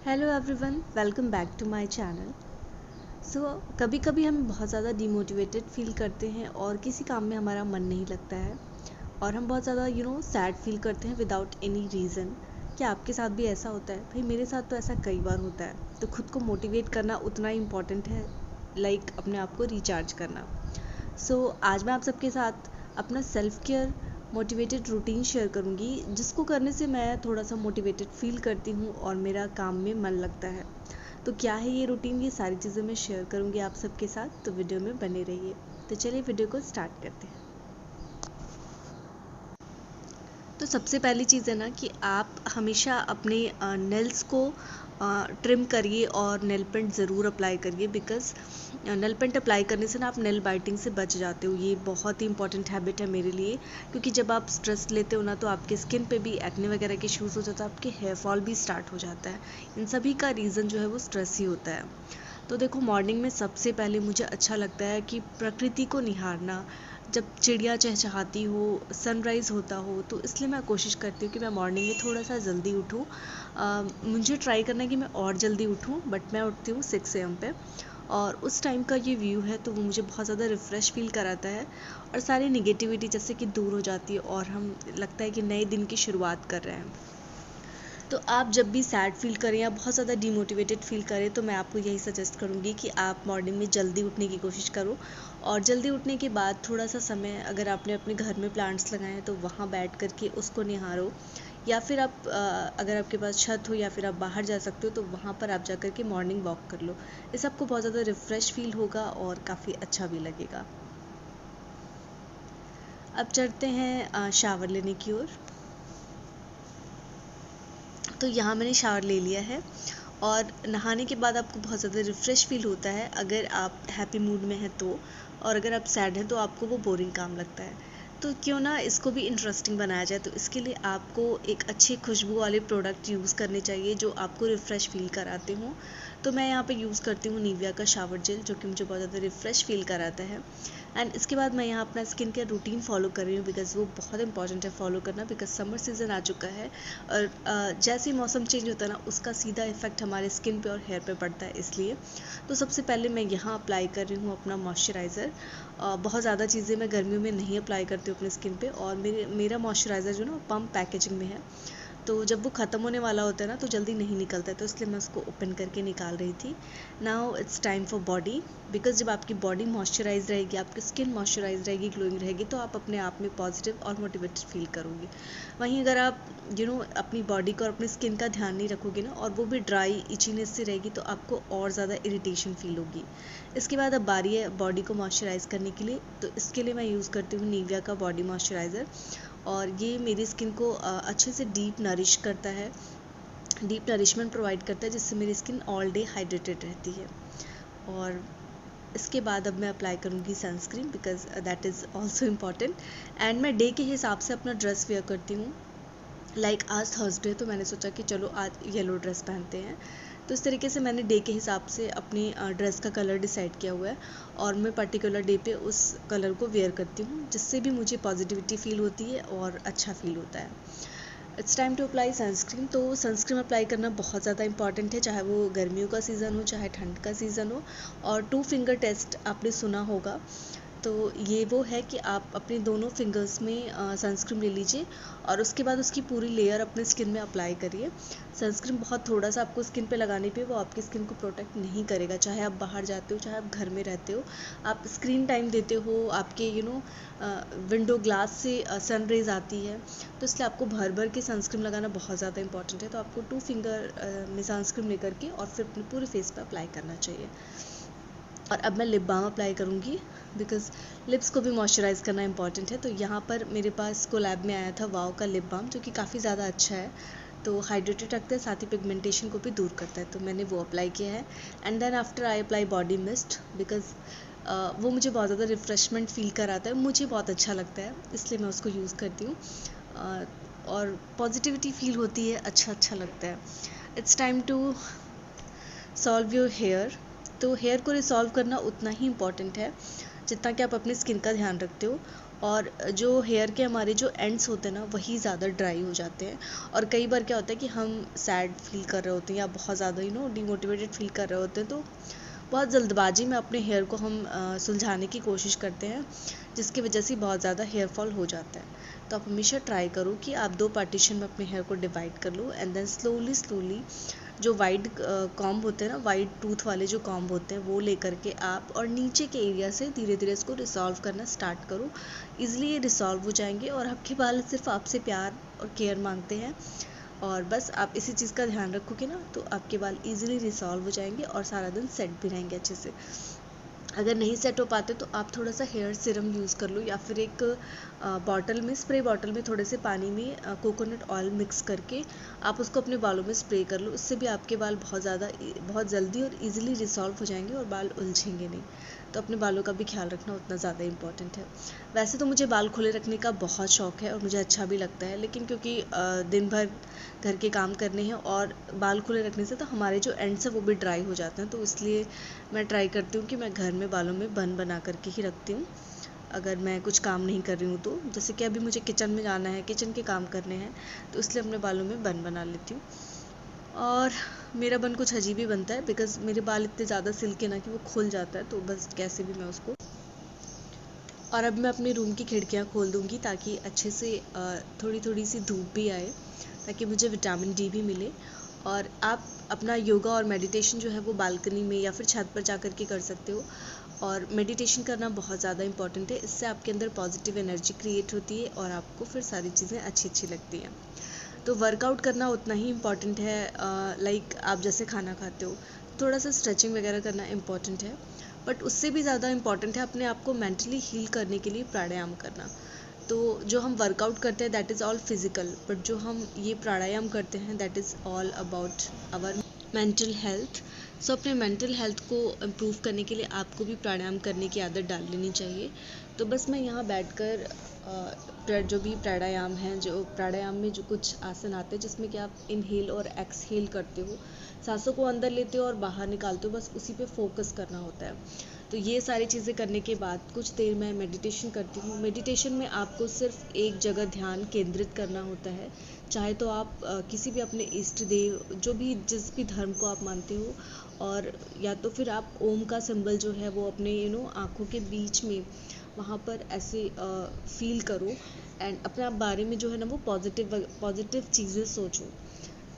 Hello everyone, welcome back to my channel. कभी कभी हम बहुत ज़्यादा डिमोटिवेटेड फील करते हैं और किसी काम में हमारा मन नहीं लगता है और हम बहुत ज़्यादा सैड फील करते हैं विदाउट एनी रीज़न। क्या आपके साथ भी ऐसा होता है? भाई मेरे साथ तो ऐसा कई बार होता है। तो खुद को मोटिवेट करना उतना ही इम्पॉर्टेंट है लाइक अपने आप को रिचार्ज करना। आज मैं आप सबके साथ अपना self care motivated routine share करूँगी, जिसको करने से मैं थोड़ा सा मोटिवेटेड फील करती हूँ और मेरा काम में मन लगता है। तो क्या है ये रूटीन, ये सारी चीज़ें मैं शेयर करूँगी आप सबके साथ, तो वीडियो में बने रहिए। तो चलिए वीडियो को स्टार्ट करते हैं। तो सबसे पहली चीज़ है ना कि आप हमेशा अपने नेल्स को ट्रिम करिए और नेल पेंट ज़रूर अप्लाई करिए, बिकॉज़ नेल पेंट अप्लाई करने से ना आप नेल बाइटिंग से बच जाते हो। ये बहुत ही इंपॉर्टेंट हैबिट है मेरे लिए, क्योंकि जब आप स्ट्रेस लेते हो ना तो आपके स्किन पे भी एक्ने वगैरह के इश्यूज़ हो जाता है, आपके हेयर फॉल भी स्टार्ट हो जाता है। इन सभी का रीज़न जो है वो स्ट्रेस ही होता है। तो देखो, मॉर्निंग में सबसे पहले मुझे अच्छा लगता है कि प्रकृति को निहारना। जब चिड़िया चहचहाती हो, सनराइज़ होता हो, तो इसलिए मैं कोशिश करती हूँ कि मैं मॉर्निंग में थोड़ा सा जल्दी उठूँ। मुझे ट्राई करना है कि मैं और जल्दी उठूँ, बट मैं उठती हूँ 6 AM पे। और उस टाइम का ये व्यू है तो वो मुझे बहुत ज़्यादा रिफ़्रेश फील कराता है और सारी नेगेटिविटी जैसे कि दूर हो जाती है और हम लगता है कि नए दिन की शुरुआत कर रहे हैं। तो आप जब भी सैड फील करें या बहुत ज़्यादा डिमोटिवेटेड फील करें, तो मैं आपको यही सजेस्ट करूँगी कि आप मॉर्निंग में जल्दी उठने की कोशिश करो। और जल्दी उठने के बाद थोड़ा सा समय, अगर आपने अपने घर में प्लांट्स लगाए हैं तो वहाँ बैठ कर के उसको निहारो, या फिर आप अगर आपके पास छत हो या फिर आप बाहर जा सकते हो तो वहाँ पर आप जा कर के मॉर्निंग वॉक कर लो। इससे आपको बहुत ज़्यादा रिफ़्रेश फील होगा और काफ़ी अच्छा भी लगेगा। अब चलते हैं शावर लेने की ओर। तो यहाँ मैंने शावर ले लिया है और नहाने के बाद आपको बहुत ज़्यादा रिफ़्रेश फील होता है अगर आप हैप्पी मूड में हैं तो। और अगर आप सैड हैं तो आपको वो बोरिंग काम लगता है। तो क्यों ना इसको भी इंटरेस्टिंग बनाया जाए। तो इसके लिए आपको एक अच्छी खुशबू वाले प्रोडक्ट यूज़ करने चाहिए जो आपको रिफ़्रेश फील कराते हों। तो मैं यहाँ पे यूज़ करती हूँ निविया का शावर जेल, जो कि मुझे बहुत ज़्यादा रिफ़्रेश फील कराता है। एंड इसके बाद मैं यहाँ अपना स्किन केयर रूटीन फॉलो कर रही हूँ, बिकॉज़ वो बहुत इंपॉर्टेंट है फॉलो करना, बिकॉज़ समर सीज़न आ चुका है और जैसे ही मौसम चेंज होता है ना, उसका सीधा इफ़ेक्ट हमारे स्किन पे और हेयर पे पड़ता है। इसलिए तो सबसे पहले मैं यहाँ अप्लाई कर रही हूँ अपना मॉइस्चराइज़र। बहुत ज़्यादा चीज़ें मैं गर्मियों में नहीं अप्लाई करती हूँ अपने स्किन पे, और मेरा मॉइस्चराइज़र जो ना वो पम्प पैकेजिंग में है। तो जब वो ख़त्म होने वाला होता है ना तो जल्दी नहीं निकलता है, तो इसलिए मैं उसको ओपन करके निकाल रही थी। Now it's time for body, because जब आपकी बॉडी मॉइस्चराइज रहेगी, आपकी स्किन मॉइस्चराइज रहेगी, ग्लोइंग रहेगी, तो आप अपने आप में पॉजिटिव और मोटिवेटेड फील करोगे। वहीं अगर आप अपनी बॉडी को और अपनी स्किन का ध्यान नहीं रखोगे ना, और वो भी ड्राई इचीनेस से रहेगी, तो आपको और ज़्यादा इरिटेशन फील होगी। इसके बाद अब बारी है बॉडी को मॉइस्चराइज़ करने के लिए। तो इसके लिए मैं यूज़ करती हूँ निविया का बॉडी मॉइस्चराइज़र, और ये मेरी स्किन को अच्छे से डीप नरिश करता है, डीप नरिशमेंट प्रोवाइड करता है, जिससे मेरी स्किन ऑल डे हाइड्रेटेड रहती है। और इसके बाद अब मैं अप्लाई करूँगी sunscreen, because that is also important. And मैं डे के हिसाब से अपना ड्रेस वेयर करती हूँ। लाइक आज थर्सडे, तो मैंने सोचा कि चलो आज येलो ड्रेस पहनते हैं। तो इस तरीके से मैंने डे के हिसाब से अपनी ड्रेस का कलर डिसाइड किया हुआ है, और मैं पर्टिकुलर डे पे उस कलर को वेयर करती हूँ, जिससे भी मुझे पॉजिटिविटी फील होती है और अच्छा फील होता है। It's time to apply sunscreen. तो सनस्क्रीन अप्लाई करना बहुत ज़्यादा इंपॉर्टेंट है, चाहे वो गर्मियों का सीज़न हो चाहे ठंड का सीज़न हो। और 2 फिंगर टेस्ट आपने सुना होगा, तो ये वो है कि आप अपने दोनों फिंगर्स में सनस्क्रीन ले लीजिए और उसके बाद उसकी पूरी लेयर अपने स्किन में अप्लाई करिए। सनस्क्रीन बहुत थोड़ा सा आपको स्किन पे लगाने पे वो आपकी स्किन को प्रोटेक्ट नहीं करेगा, चाहे आप बाहर जाते हो चाहे आप घर में रहते हो। आप स्क्रीन टाइम देते हो, आपके विंडो ग्लास से सन रेज आती है, तो इसलिए आपको भर भर के सनस्क्रीन लगाना बहुत ज़्यादा इंपॉर्टेंट है। तो आपको 2 फिंगर में सनस्क्रीन लेकर के और फिर अपने पूरे फेस पे अप्लाई करना चाहिए। और अब मैं लिप बाम अप्लाई करूँगी, बिकॉज़ लिप्स को भी मॉइस्चराइज़ करना इंपॉर्टेंट है। तो यहाँ पर मेरे पास कोलैब में आया था वाव का लिप बाम, जो कि काफ़ी ज़्यादा अच्छा है। तो हाइड्रेटेड रखता है, साथ ही पिगमेंटेशन को भी दूर करता है, तो मैंने वो अप्लाई किया है। And then after I apply body mist, because वो मुझे बहुत ज़्यादा रिफ़्रेशमेंट फ़ील कराता है, मुझे बहुत अच्छा लगता है, इसलिए मैं उसको यूज़ करती हूँ। और पॉजिटिविटी फ़ील होती है, अच्छा अच्छा लगता है। It's time to solve your hair. तो हेयर को रिसॉल्व करना उतना ही इम्पॉर्टेंट है जितना कि आप अपनी स्किन का ध्यान रखते हो। और जो हेयर के हमारे जो एंड्स होते हैं ना वही ज़्यादा ड्राई हो जाते हैं। और कई बार क्या होता है कि हम सैड फील कर रहे होते हैं या बहुत ज़्यादा डिमोटिवेटेड फील कर रहे होते हैं, तो बहुत जल्दबाजी में अपने हेयर को हम सुलझाने की कोशिश करते हैं, जिसकी वजह से बहुत ज़्यादा हेयर फॉल हो जाता है। तो आप हमेशा ट्राई करो कि आप 2 पार्टीशन में अपने हेयर को डिवाइड कर लो, एंड देन स्लोली जो वाइड कॉम्ब होते हैं ना, वाइड टूथ वाले जो कॉम्ब होते हैं, वो लेकर के आप और नीचे के एरिया से धीरे धीरे इसको रिसॉल्व करना स्टार्ट करो। ईजिली ये रिसॉल्व हो जाएंगे और आपके बाल सिर्फ आपसे प्यार और केयर मांगते हैं। और बस आप इसी चीज़ का ध्यान रखोगे ना, तो आपके बाल इजीली रिसॉल्व हो जाएंगे और सारा दिन सेट भी रहेंगे अच्छे से। अगर नहीं सेट हो पाते तो आप थोड़ा सा हेयर सीरम यूज़ कर लो, या फिर एक बॉटल में, स्प्रे बॉटल में थोड़े से पानी में कोकोनट ऑयल मिक्स करके आप उसको अपने बालों में स्प्रे कर लो। इससे भी आपके बाल बहुत जल्दी और इजीली रिसॉल्व हो जाएंगे और बाल उलझेंगे नहीं। तो अपने बालों का भी ख्याल रखना उतना ज़्यादा इम्पॉर्टेंट है। वैसे तो मुझे बाल खुले रखने का बहुत शौक है और मुझे अच्छा भी लगता है, लेकिन क्योंकि दिन भर घर के काम करने हैं और बाल खुले रखने से तो हमारे जो एंड्स हैं वो भी ड्राई हो जाते हैं, तो इसलिए मैं ट्राई करती हूँ कि मैं घर में बालों में बन बना करके ही रखती हूँ। अगर मैं कुछ काम नहीं कर रही हूँ तो, जैसे कि अभी मुझे किचन में जाना है, किचन के काम करने हैं, तो इसलिए अपने बालों में बन बना लेती हूँ। और मेरा बन कुछ अजीब ही बनता है, बिकॉज़ मेरे बाल इतने ज़्यादा सिल्की ना कि वो खुल जाता है, तो बस कैसे भी मैं उसको। और अब मैं अपने रूम की खिड़कियाँ खोल दूँगी ताकि अच्छे से थोड़ी थोड़ी सी धूप भी आए, ताकि मुझे विटामिन डी भी मिले। और आप अपना योगा और मेडिटेशन जो है वो बालकनी में या फिर छत पर जा कर के कर सकते हो। और मेडिटेशन करना बहुत ज़्यादा इम्पॉर्टेंट है, इससे आपके अंदर पॉजिटिव एनर्जी क्रिएट होती है और आपको फिर सारी चीज़ें अच्छी अच्छी लगती हैं। तो वर्कआउट करना उतना ही इम्पॉर्टेंट है, लाइक आप जैसे खाना खाते हो, थोड़ा सा स्ट्रेचिंग वगैरह करना इम्पॉर्टेंट है, बट उससे भी ज़्यादा इम्पॉर्टेंट है अपने आप को मेंटली हील करने के लिए प्राणायाम करना। तो जो हम वर्कआउट करते हैं that is all physical, but जो हम ये प्राणायाम करते हैं that is all about our mental health. So अपने मेंटल हेल्थ को इम्प्रूव करने के लिए आपको भी प्राणायाम करने की आदत डाल लेनी चाहिए। तो बस मैं यहाँ बैठकर जो भी प्राणायाम है, जो प्राणायाम में जो कुछ आसन आते हैं जिसमें कि आप इनहेल और एक्सहेल करते हो, सांसों को अंदर लेते हो और बाहर निकालते हो, बस उसी पे फोकस करना होता है। तो ये सारी चीज़ें करने के बाद कुछ देर मैं मेडिटेशन करती हूँ। मेडिटेशन में आपको सिर्फ एक जगह ध्यान केंद्रित करना होता है। चाहे तो आप किसी भी अपने इष्ट देव, जो भी जिस भी धर्म को आप मानते हो, और या तो फिर आप ओम का सिंबल जो है वो अपने आँखों के बीच में वहाँ पर ऐसे फील करो, एंड अपने आप बारे में जो है ना वो पॉजिटिव चीज़ें सोचो।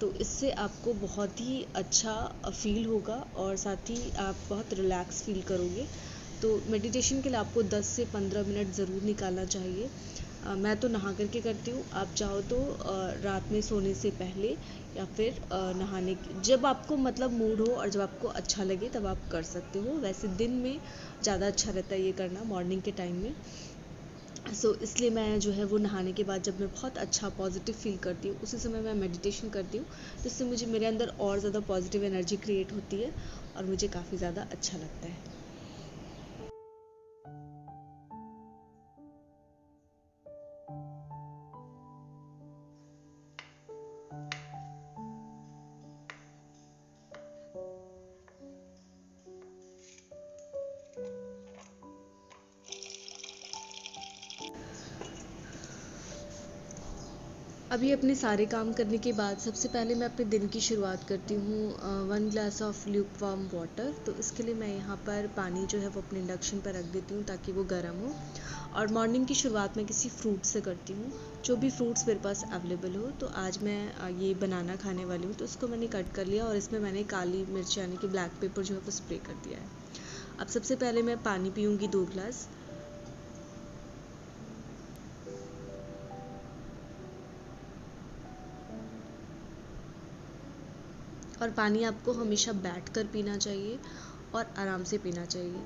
तो इससे आपको बहुत ही अच्छा फील होगा और साथ ही आप बहुत रिलैक्स फील करोगे। तो मेडिटेशन के लिए आपको 10 से 15 मिनट ज़रूर निकालना चाहिए। मैं तो नहा करके करती हूँ, आप चाहो तो रात में सोने से पहले या फिर जब आपको मतलब मूड हो और जब आपको अच्छा लगे तब आप कर सकते हो। वैसे दिन में ज़्यादा अच्छा रहता है ये करना, मॉर्निंग के टाइम में। इसलिए मैं जो है वो नहाने के बाद जब मैं बहुत अच्छा पॉजिटिव फील करती हूँ उसी समय मैं मेडिटेशन करती हूँ, जिससे मुझे मेरे अंदर और ज़्यादा पॉजिटिव एनर्जी क्रिएट होती है और मुझे काफ़ी ज़्यादा अच्छा लगता है। अभी अपने सारे काम करने के बाद सबसे पहले मैं अपने दिन की शुरुआत करती हूँ 1 glass of Luke warm water. तो इसके लिए मैं यहाँ पर पानी जो है वो अपने इंडक्शन पर रख देती हूँ ताकि वो गर्म हो। और मॉर्निंग की शुरुआत मैं किसी फ्रूट से करती हूँ, जो भी फ्रूट्स मेरे पास अवेलेबल हो। तो आज मैं ये बनाना खाने वाली हूँ, तो इसको मैंने कट कर लिया और इसमें मैंने काली मिर्च यानी कि ब्लैक पेपर जो है वो स्प्रे कर दिया है। अब सबसे पहले मैं पानी पीऊँगी 2 ग्लास। और पानी आपको हमेशा बैठ कर पीना चाहिए और आराम से पीना चाहिए।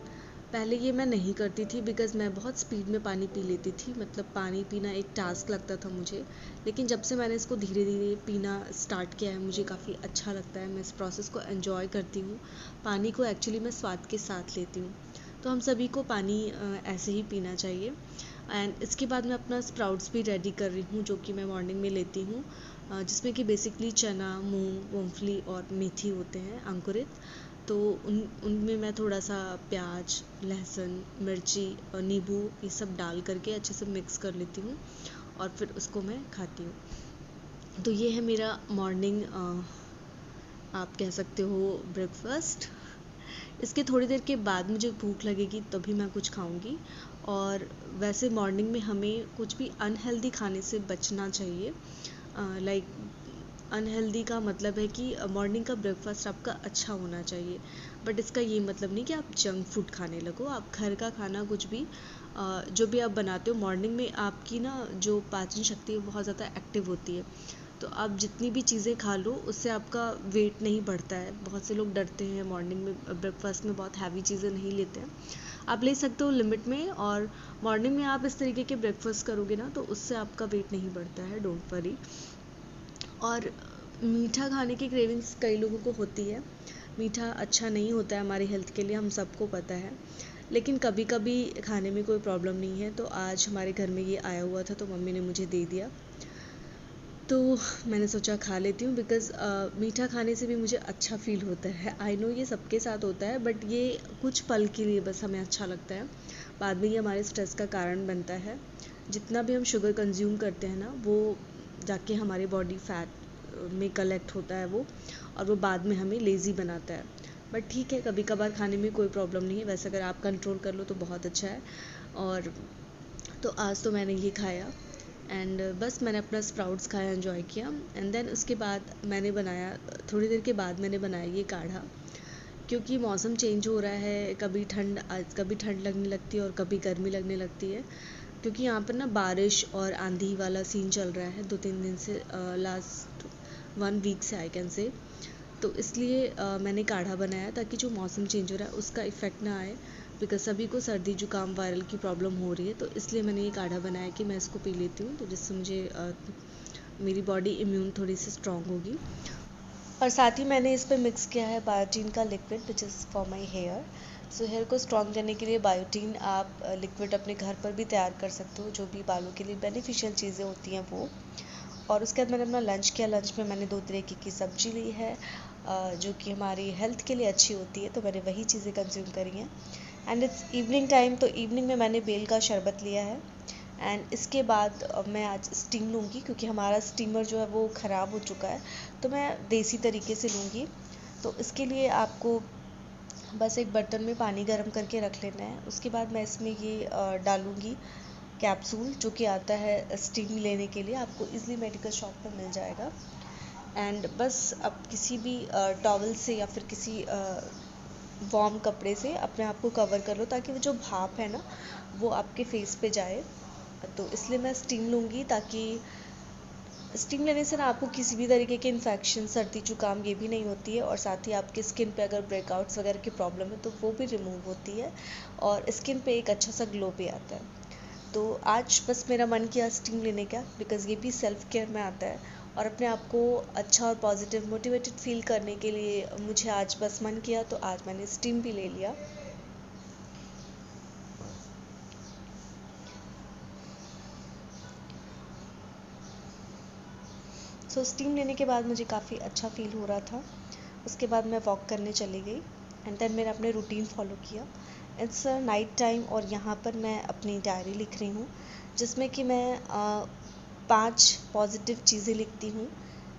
पहले ये मैं नहीं करती थी, बिकॉज़ मैं बहुत स्पीड में पानी पी लेती थी, मतलब पानी पीना एक टास्क लगता था मुझे। लेकिन जब से मैंने इसको धीरे धीरे पीना स्टार्ट किया है मुझे काफ़ी अच्छा लगता है, मैं इस प्रोसेस को एंजॉय करती हूँ। पानी को एक्चुअली मैं स्वाद के साथ लेती हूँ। तो हम सभी को पानी ऐसे ही पीना चाहिए। एंड इसके बाद मैं अपना स्प्राउट्स भी रेडी कर रही हूँ, जो कि मैं मॉर्निंग में लेती हूँ। जिसमें कि बेसिकली चना, मूंग, मूंगफली और मेथी होते हैं, अंकुरित। तो उनमें मैं थोड़ा सा प्याज, लहसुन, मिर्ची और नींबू ये सब डाल करके अच्छे से मिक्स कर लेती हूँ और फिर उसको मैं खाती हूँ। तो ये है मेरा मॉर्निंग, आप कह सकते हो, ब्रेकफास्ट। इसके थोड़ी देर के बाद मुझे भूख लगेगी तभी मैं कुछ खाऊंगी। और वैसे मॉर्निंग में हमें कुछ भी अनहेल्दी खाने से बचना चाहिए। लाइक अनहेल्दी का मतलब है कि मॉर्निंग का ब्रेकफास्ट आपका अच्छा होना चाहिए, बट इसका ये मतलब नहीं कि आप जंक फूड खाने लगो। आप घर का खाना कुछ भी जो भी आप बनाते हो मॉर्निंग में, आपकी ना जो पाचन शक्ति है बहुत ज़्यादा एक्टिव होती है। तो आप जितनी भी चीज़ें खा लो उससे आपका वेट नहीं बढ़ता है। बहुत से लोग डरते हैं मॉर्निंग में ब्रेकफास्ट में बहुत हैवी चीज़ें नहीं लेते हैं। आप ले सकते हो लिमिट में, और मॉर्निंग में आप इस तरीके के ब्रेकफास्ट करोगे ना तो उससे आपका वेट नहीं बढ़ता है, डोंट वरी। और मीठा खाने की क्रेविंग्स कई लोगों को होती है। मीठा अच्छा नहीं होता है हमारी हेल्थ के लिए, हम सबको पता है, लेकिन कभी कभी खाने में कोई प्रॉब्लम नहीं है। तो आज हमारे घर में ये आया हुआ था तो मम्मी ने मुझे दे दिया, तो मैंने सोचा खा लेती हूँ। बिकॉज़ मीठा खाने से भी मुझे अच्छा फ़ील होता है। आई नो ये सबके साथ होता है, बट ये कुछ पल के लिए बस हमें अच्छा लगता है, बाद में ये हमारे स्ट्रेस का कारण बनता है। जितना भी हम शुगर कंज्यूम करते हैं ना, वो जाके हमारी बॉडी फैट में कलेक्ट होता है वो, और वो बाद में हमें लेज़ी बनाता है। बट ठीक है, कभी कभार खाने में कोई प्रॉब्लम नहीं है। वैसे अगर आप कंट्रोल कर लो तो बहुत अच्छा है। और तो आज तो मैंने ये खाया, एंड बस मैंने अपना स्प्राउट्स खाया, एंजॉय किया। एंड देन उसके बाद मैंने बनाया, थोड़ी देर के बाद मैंने बनाया ये काढ़ा। क्योंकि मौसम चेंज हो रहा है, कभी ठंड लगने लगती है और कभी गर्मी लगने लगती है। क्योंकि यहाँ पर ना बारिश और आंधी वाला सीन चल रहा है 2-3 दिन से, लास्ट 1 वीक से आई कैन से। तो इसलिए मैंने काढ़ा बनाया ताकि जो मौसम चेंज हो रहा है उसका इफ़ेक्ट ना आए। बिकॉज सभी को सर्दी जुकाम वायरल की प्रॉब्लम हो रही है, तो इसलिए मैंने ये काढ़ा बनाया कि मैं इसको पी लेती हूँ, तो जिससे मुझे मेरी बॉडी इम्यून थोड़ी सी स्ट्रॉन्ग होगी। और साथ ही मैंने इस पर मिक्स किया है बायोटीन का liquid, which is for my hair. So hair को स्ट्रॉन्ग करने के लिए बायोटीन आप लिक्विड अपने घर पर भी तैयार कर सकते हो, जो भी बालों के लिए बेनिफिशियल चीज़ें होती हैं वो। और उसके बाद मैंने अपना लंच किया। लंच में मैंने 2 तरीके की सब्जी ली है, जो कि हमारी हेल्थ के लिए अच्छी होती है, तो मैंने वही चीज़ें कंज्यूम करी हैं। एंड इट्स इवनिंग टाइम, तो इवनिंग में मैंने बेल का शरबत लिया है। एंड इसके बाद मैं आज स्टीम लूँगी, क्योंकि हमारा स्टीमर जो है वो ख़राब हो चुका है, तो मैं देसी तरीके से लूँगी। तो इसके लिए आपको बस एक बर्तन में पानी गर्म करके रख लेना है। उसके बाद मैं इसमें ये डालूँगी कैप्सूल, जो कि आता है स्टीम लेने के लिए, आपको इजीली मेडिकल शॉप पर मिल जाएगा। एंड बस अब किसी भी टॉवल से या फिर किसी वार्म कपड़े से अपने आप को कवर कर लो, ताकि वो जो भाप है ना वो आपके फेस पे जाए। तो इसलिए मैं स्टीम लूँगी, ताकि स्टीम लेने से ना आपको किसी भी तरीके के इन्फेक्शन, सर्दी जुकाम ये भी नहीं होती है, और साथ ही आपकी स्किन पे अगर ब्रेकआउट्स वगैरह की प्रॉब्लम है तो वो भी रिमूव होती है, और स्किन पे एक अच्छा सा ग्लो भी आता है। तो आज बस मेरा मन किया स्टीम लेने का, बिकॉज़ ये भी सेल्फ केयर में आता है, और अपने आप को अच्छा और पॉजिटिव मोटिवेटेड फील करने के लिए मुझे आज बस मन किया, तो आज मैंने स्टीम भी ले लिया। सो स्टीम लेने के बाद मुझे काफ़ी अच्छा फील हो रहा था। उसके बाद मैं वॉक करने चली गई, एंड देन मैंने अपने रूटीन फॉलो किया। इट्स नाइट टाइम, और यहाँ पर मैं अपनी डायरी लिख रही हूँ, जिसमें कि मैं 5 पॉजिटिव चीज़ें लिखती हूँ।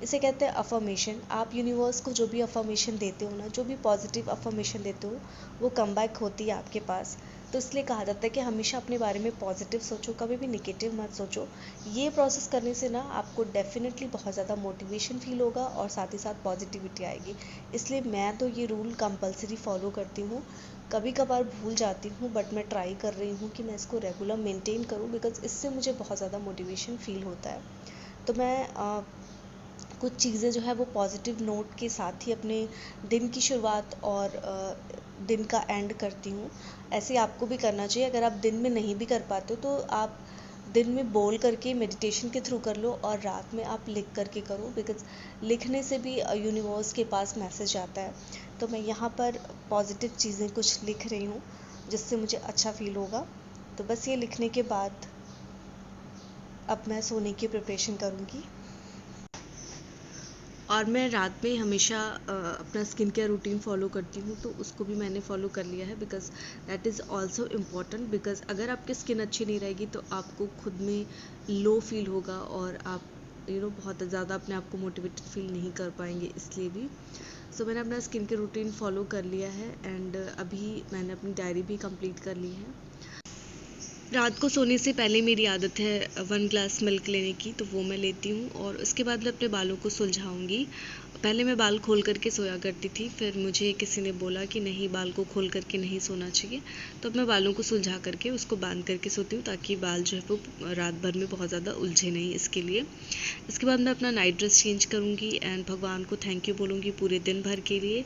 इसे कहते हैं अफर्मेशन। आप यूनिवर्स को जो भी अफर्मेशन देते हो ना, जो भी पॉजिटिव अफर्मेशन देते हो, वो कम बैक होती है आपके पास। तो इसलिए कहा जाता है कि हमेशा अपने बारे में पॉजिटिव सोचो, कभी भी निगेटिव मत सोचो। ये प्रोसेस करने से ना आपको डेफिनेटली बहुत ज़्यादा मोटिवेशन फील होगा, और साथ ही साथ पॉजिटिविटी आएगी। इसलिए मैं तो ये रूल कंपलसरी फॉलो करती हूँ। कभी कभार भूल जाती हूँ, बट मैं ट्राई कर रही हूँ कि मैं इसको रेगुलर मेंटेन करूँ, बिकॉज़ इससे मुझे बहुत ज़्यादा मोटिवेशन फील होता है। तो मैं कुछ चीज़ें जो है वो पॉजिटिव नोट के साथ ही अपने दिन की शुरुआत और दिन का एंड करती हूँ। ऐसे आपको भी करना चाहिए। अगर आप दिन में नहीं भी कर पाते हो तो आप दिन में बोल करके मेडिटेशन के थ्रू कर लो, और रात में आप लिख करके करो, बिकॉज़ लिखने से भी यूनिवर्स के पास मैसेज आता है। तो मैं यहाँ पर पॉजिटिव चीज़ें कुछ लिख रही हूँ, जिससे मुझे अच्छा फील होगा। तो बस ये लिखने के बाद अब मैं सोने की प्रिपरेशन करूँगी। और मैं रात में हमेशा अपना स्किन केयर रूटीन फॉलो करती हूँ, तो उसको भी मैंने फॉलो कर लिया है, because that is also important. Because अगर आपकी स्किन अच्छी नहीं रहेगी तो आपको खुद में लो फील होगा और आप बहुत ज़्यादा अपने आप को मोटिवेटेड फील नहीं कर पाएंगे, इसलिए भी। सो मैंने अपना स्किन केयर रूटीन फॉलो कर लिया है, एंड अभी मैंने अपनी डायरी भी कंप्लीट कर ली है। रात को सोने से पहले मेरी आदत है 1 ग्लास मिल्क लेने की, तो वो मैं लेती हूँ, और उसके बाद मैं अपने बालों को सुलझाऊँगी। पहले मैं बाल खोल करके सोया करती थी, फिर मुझे किसी ने बोला कि नहीं, बाल को खोल करके नहीं सोना चाहिए, तो अब मैं बालों को सुलझा करके उसको बांध करके सोती हूँ, ताकि बाल जो है वो रात भर में बहुत ज़्यादा उलझे नहीं, इसके लिए। इसके बाद मैं अपना नाइट ड्रेस चेंज करूँगी एंड भगवान को थैंक यू बोलूँगी पूरे दिन भर के लिए,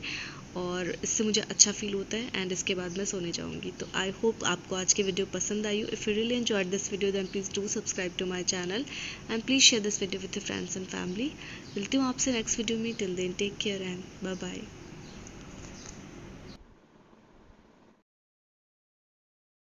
और इससे मुझे अच्छा फील होता है, एंड इसके बाद मैं सोने जाऊंगी। तो आई होप आपको आज की वीडियो पसंद आई हो। If you really enjoyed this video then please do subscribe to my channel and please share this video with your friends and family. मिलती हूँ आपसे नेक्स्ट वीडियो में। Till then take care and bye bye.